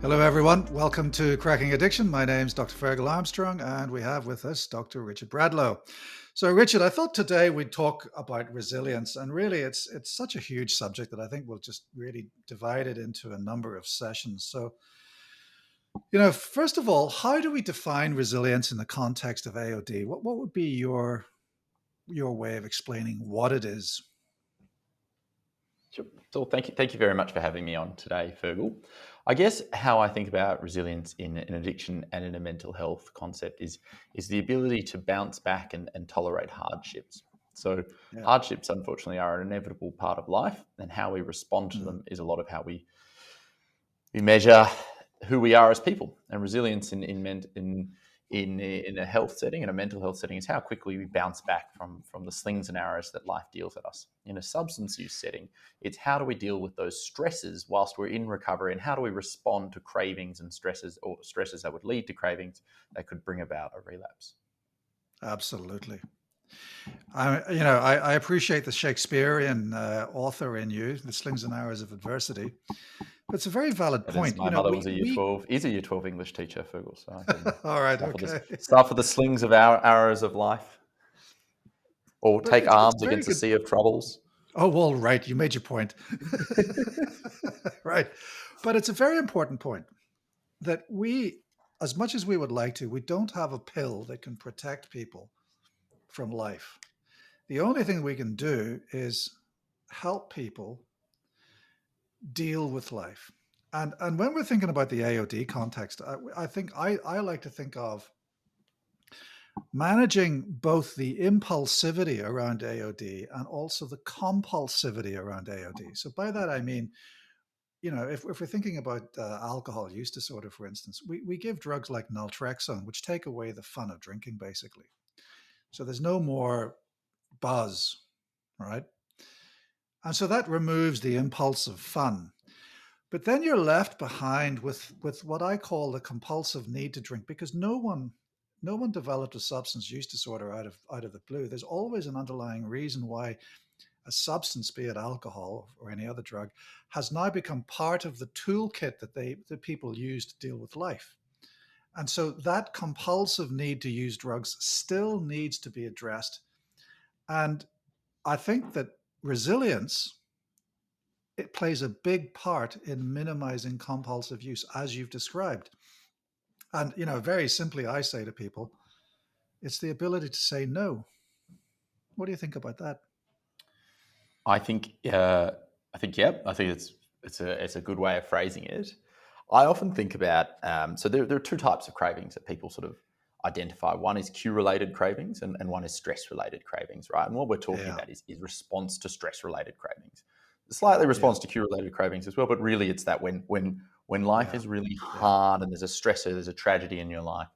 Hello, everyone. Welcome to Cracking Addiction. My name's Dr. Ferghal Armstrong, and we have with us Dr. Richard Bradlow. So, Richard, I thought today we'd talk about resilience, and really, it's such a huge subject that I think we'll just really divide it into a number of sessions. So, first of all, how do we define resilience in the context of AOD? What would be your way of explaining what it is? Sure. So thank you very much for having me on today, Fergal. I guess how I think about resilience in an addiction and in a mental health concept is the ability to bounce back and tolerate hardships. So Yeah. hardships, unfortunately, are an inevitable part of life, and how we respond to Mm. them is a lot of how we measure who we are as people. And resilience in a health setting, in a mental health setting, is how quickly we bounce back from the slings and arrows that life deals at us. In a substance use setting, it's how do we deal with those stresses whilst we're in recovery, and how do we respond to cravings and stresses, or stresses that would lead to cravings that could bring about a relapse. Absolutely. I appreciate the Shakespearean author in you, the slings and arrows of adversity. But it's a very valid That is, point. my mother was a year 12, is a year 12 English teacher, Fergal, so I can All right, suffer okay. the slings of our arrows of life, or But take it's arms a very against a good. sea of troubles. Oh, well, right. You made your point. Right. But it's a very important point that we, as much as we would like to, we don't have a pill that can protect people from life. The only thing we can do is help people deal with life. And when we're thinking about the AOD context, I think I like to think of managing both the impulsivity around AOD and also the compulsivity around AOD. So by that I mean, if we're thinking about alcohol use disorder, for instance, we give drugs like naltrexone, which take away the fun of drinking, basically. So there's no more buzz, right? And so that removes the impulsive fun. But then you're left behind with what I call the compulsive need to drink, because no one developed a substance use disorder out of the blue. There's always an underlying reason why a substance, be it alcohol or any other drug, has now become part of the toolkit that people use to deal with life. And so that compulsive need to use drugs still needs to be addressed. And I think that resilience, it plays a big part in minimizing compulsive use, as you've described. And very simply, I say to people, it's the ability to say no. What do you think about that? I think, yeah, I think it's a good way of phrasing it. I often think about, so there are two types of cravings that people sort of identify. One is cue-related cravings, and one is stress-related cravings, right? And what we're talking Yeah, about is response to stress-related cravings. Slightly yeah, response to cue-related cravings as well, but really it's that when life yeah, is really yeah, hard and there's a stressor, there's a tragedy in your life,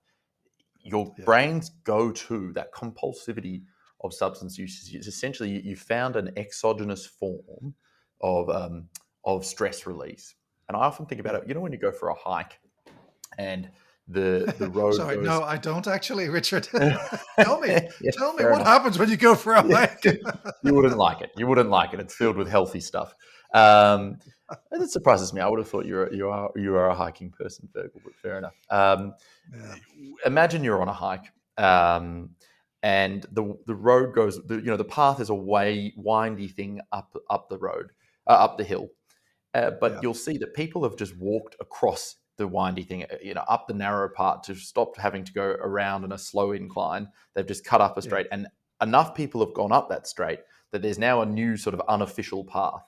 your yeah, brain's go-to, that compulsivity of substance use, is essentially you found an exogenous form of stress release. And I often think about yeah. it. When you go for a hike and the road Sorry, goes. no, I don't actually, Richard. tell me, Yeah, tell me fair what enough. happens when you go for a Yeah. hike. You wouldn't like it. You wouldn't like it. It's filled with healthy stuff. Um, and it surprises me. I would have thought you are a hiking person, Fergal, but fair enough. Yeah, Imagine you're on a hike, and the road goes. The path is a windy thing up the road, up the hill. But yeah, you'll see that people have just walked across the windy thing, up the narrow part to stop having to go around in a slow incline. They've just cut up a yeah, straight, and enough people have gone up that straight that there's now a new sort of unofficial path.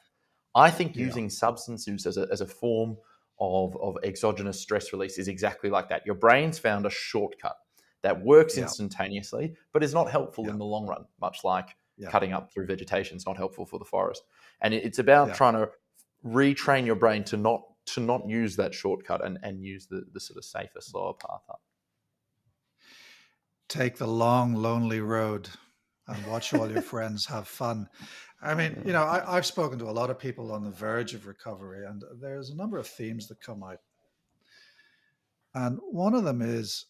I think yeah, using substance use as a form of exogenous stress release is exactly like that. Your brain's found a shortcut that works yeah, instantaneously, but is not helpful yeah, in the long run, much like yeah, cutting up through vegetation is not helpful for the forest. And it's about yeah. trying to retrain your brain to not use that shortcut, and use the sort of safer, slower path up. Take the long, lonely road and watch all your friends have fun. I mean, I've spoken to a lot of people on the verge of recovery, and there's a number of themes that come out. And one of them is,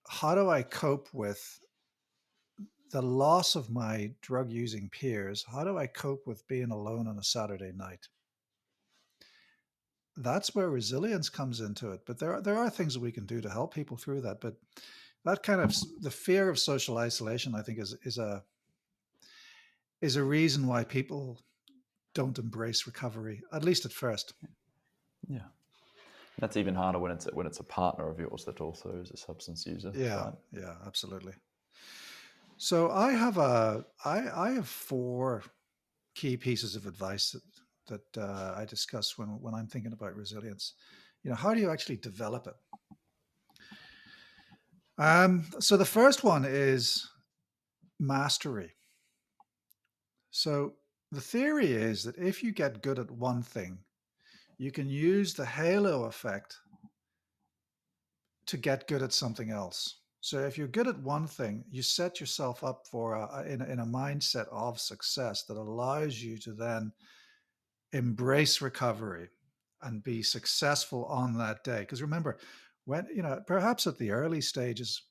how do I cope with the loss of my drug using peers? How do I cope with being alone on a Saturday night? that's where resilience comes into it. But there are things that we can do to help people through that. But that kind of the fear of social isolation, I think, is a reason why people don't embrace recovery, at least at first. Yeah. That's even harder when it's a partner of yours that also is a substance user, Yeah, right? yeah, absolutely. So I have four key pieces of advice that I discuss when I'm thinking about resilience. How do you actually develop it? So the first one is mastery. So the theory is that if you get good at one thing, you can use the halo effect to get good at something else. So if you're good at one thing, you set yourself up for in a mindset of success that allows you to then embrace recovery and be successful on that day. Because remember, when perhaps at the early stages,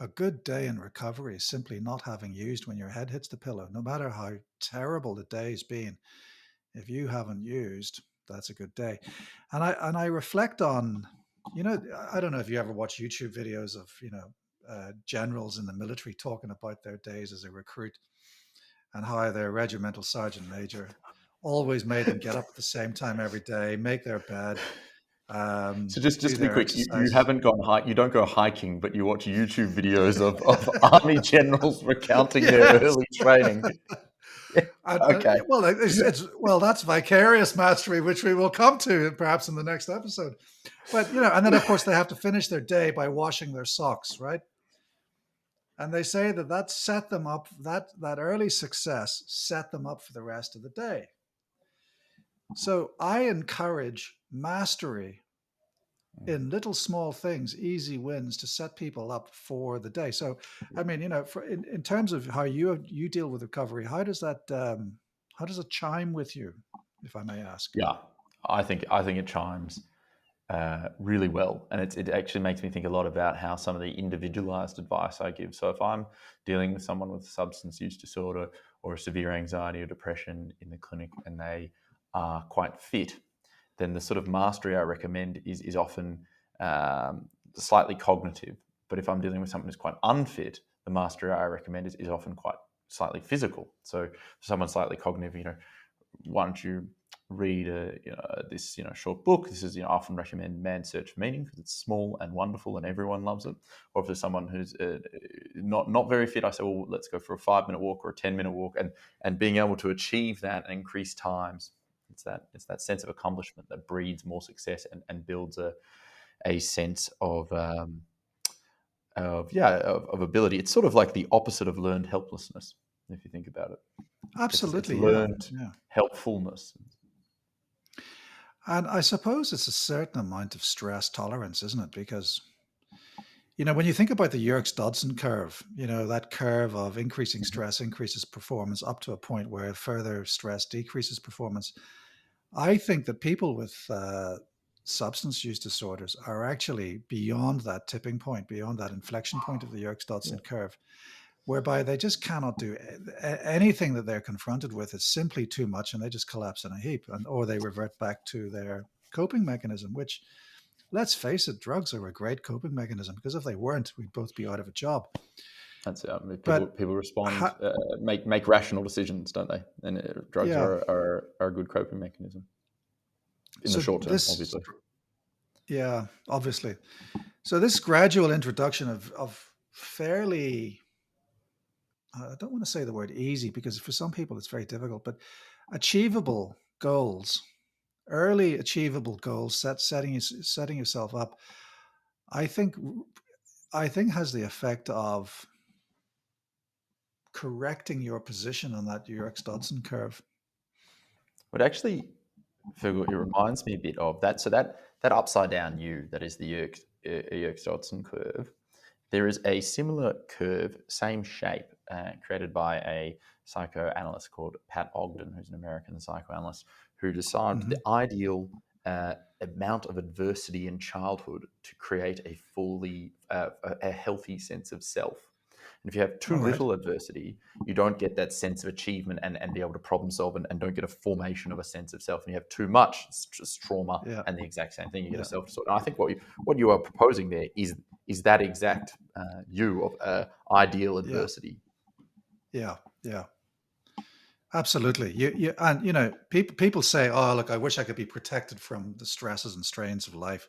a good day in recovery is simply not having used when your head hits the pillow. No matter how terrible the day's been, if you haven't used, that's a good day. And I reflect on, I don't know if you ever watch YouTube videos of generals in the military talking about their days as a recruit and how their regimental sergeant major always made them get up at the same time every day, make their bed, So just do to be their quick, you exercises. haven't gone hike. You don't go hiking, but you watch YouTube videos of army generals recounting their Yes. early training. Yeah. Okay. Well, well, that's vicarious mastery, which we will come to perhaps in the next episode. But and then of course they have to finish their day by washing their socks, right? And they say that set them up. That early success set them up for the rest of the day. So I encourage mastery in little small things, easy wins to set people up for the day. So, I mean, in terms of how you deal with recovery, how does it chime with you, if I may ask? Yeah, I think it chimes really well, and it actually makes me think a lot about how some of the individualized advice I give. So if I'm dealing with someone with a substance use disorder or a severe anxiety or depression in the clinic, and they are quite fit, then the sort of mastery I recommend is often slightly cognitive. But if I'm dealing with someone who's quite unfit, the mastery I recommend is often quite slightly physical. So for someone slightly cognitive, why don't you read this short book? This is I often recommend Man's Search for Meaning because it's small and wonderful and everyone loves it. Or if there's someone who's not very fit, I say, well, let's go for a 5-minute walk or a 10-minute walk, and being able to achieve that and increase times. It's that sense of accomplishment that breeds more success and builds a sense of ability. It's sort of like the opposite of learned helplessness, if you think about it. It's Absolutely, yeah, learned yeah. helpfulness. And I suppose it's a certain amount of stress tolerance, isn't it? Because when you think about the Yerkes-Dodson curve, that curve of increasing Mhm. stress increases performance up to a point where further stress decreases performance. I think that people with substance use disorders are actually beyond that tipping point, beyond that inflection point of the Yeah. Yerkes-Dodson curve, whereby they just cannot do anything that they're confronted with. Is simply too much, and they just collapse in a heap, or they revert back to their coping mechanism. Which, let's face it, drugs are a great coping mechanism because if they weren't, we'd both be out of a job. That's it. I mean, people But people respond, ha- make rational decisions, don't they? And drugs yeah, are a good coping mechanism in the so short term, this, obviously. yeah, obviously. So this gradual introduction of fairly, I don't want to say the word easy because for some people it's very difficult, but achievable goals, early achievable goals, setting yourself up, I think I think has the effect of correcting your position on that Yerkes-Dodson curve. But actually, Fergal, it reminds me a bit of that. So that upside down U, that is the Yerkes-Dodson curve. There is a similar curve, same shape, created by a psychoanalyst called Pat Ogden, who's an American psychoanalyst, who described the Hmm. ideal amount of adversity in childhood to create a fully a healthy sense of self. And if you have too All right. little adversity, you don't get that sense of achievement and be able to problem solve and don't get a formation of a sense of self. And you have too much, it's just trauma Yeah. and the exact same thing. You get a Yeah. self distort. And I think what you are proposing there is that exact view of ideal Yeah. adversity. Yeah. Yeah. Absolutely. And people say, "Oh, look, I wish I could be protected from the stresses and strains of life."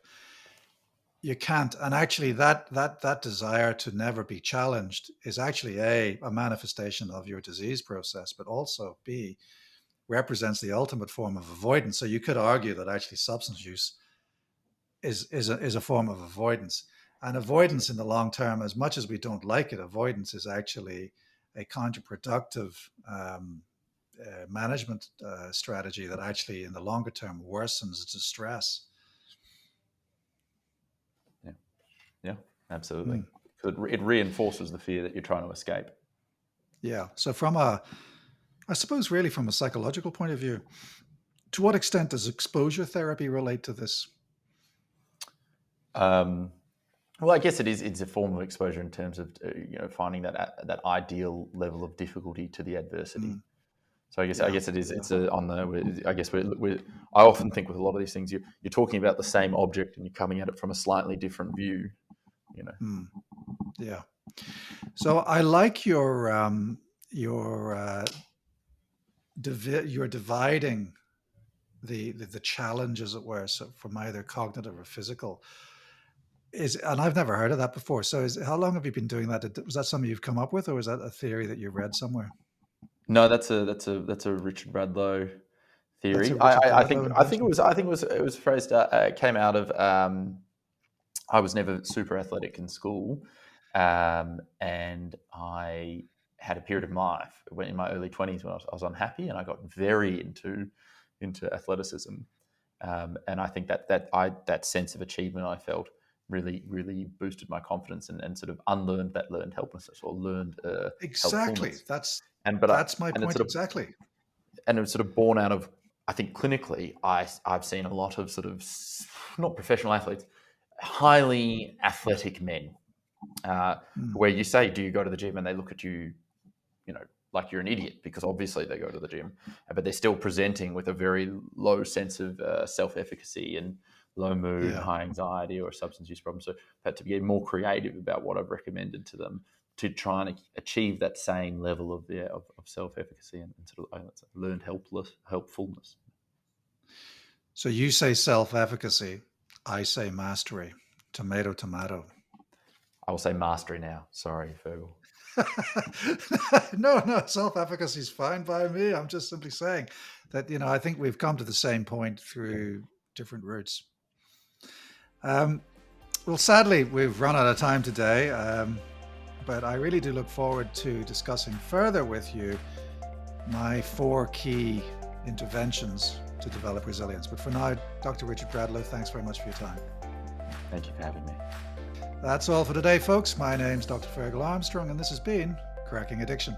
You can't. And actually, that desire to never be challenged is actually a manifestation of your disease process, but also B, represents the ultimate form of avoidance. So you could argue that actually substance use is a form of avoidance. And avoidance in the long term, as much as we don't like it, avoidance is actually a counterproductive management strategy that actually in the longer term worsens distress. Yeah, yeah, absolutely. Mm, It reinforces the fear that you're trying to escape. yeah. So I suppose really from a psychological point of view, to what extent does exposure therapy relate to this? Um, well, I guess it's a form of exposure in terms of finding that ideal level of difficulty to the adversity. Mm, So I yeah, guess it is. yeah. It's on the. I guess we're. I often think with a lot of these things, you're talking about the same object and you're coming at it from a slightly different view. You know. Mm, yeah. So I like your you're dividing the challenge, as it were, so from either cognitive or physical. And I've never heard of that before. So how long have you been doing that? Was that something you've come up with, or was that a theory that you read somewhere? No, that's a Richard Bradlow That's a theory. Richard I think Bradlow invention. it was phrased. It came out of. I was never super athletic in school, and I had a period of my life when in my early 20s when I was unhappy, and I got very into athleticism, and I think that sense of achievement I felt really boosted my confidence and sort of unlearned that learned helplessness or learned Exactly. helpfulness, That's and but I, that's my and it's point sort of exactly. and it was sort of born out of, I think clinically I've seen a lot of sort of not professional athletes, highly athletic men, uh, Mm, where you say, "Do you go to the gym?" and they look at you, you know, like you're an idiot because obviously they go to the gym, but they're still presenting with a very low sense of self-efficacy and low mood, yeah. high anxiety, or a substance use problem. So I've had to be more creative about what I've recommended to them to try and achieve that same level of self-efficacy and sort of learned helpfulness. So you say self-efficacy, I say mastery. Tomato, tomato. I will say mastery now. Sorry, Fergal. No, no, self-efficacy is fine by me. I'm just simply saying that, I think we've come to the same point through different routes. Um, well, sadly, we've run out of time today, but I really do look forward to discussing further with you my 4 key interventions to develop resilience. But for now, Dr. Richard Bradlow, thanks very much for your time. Thank you for having me. That's all for today, folks. My name's Dr. Ferghal Armstrong, and this has been Cracking Addiction.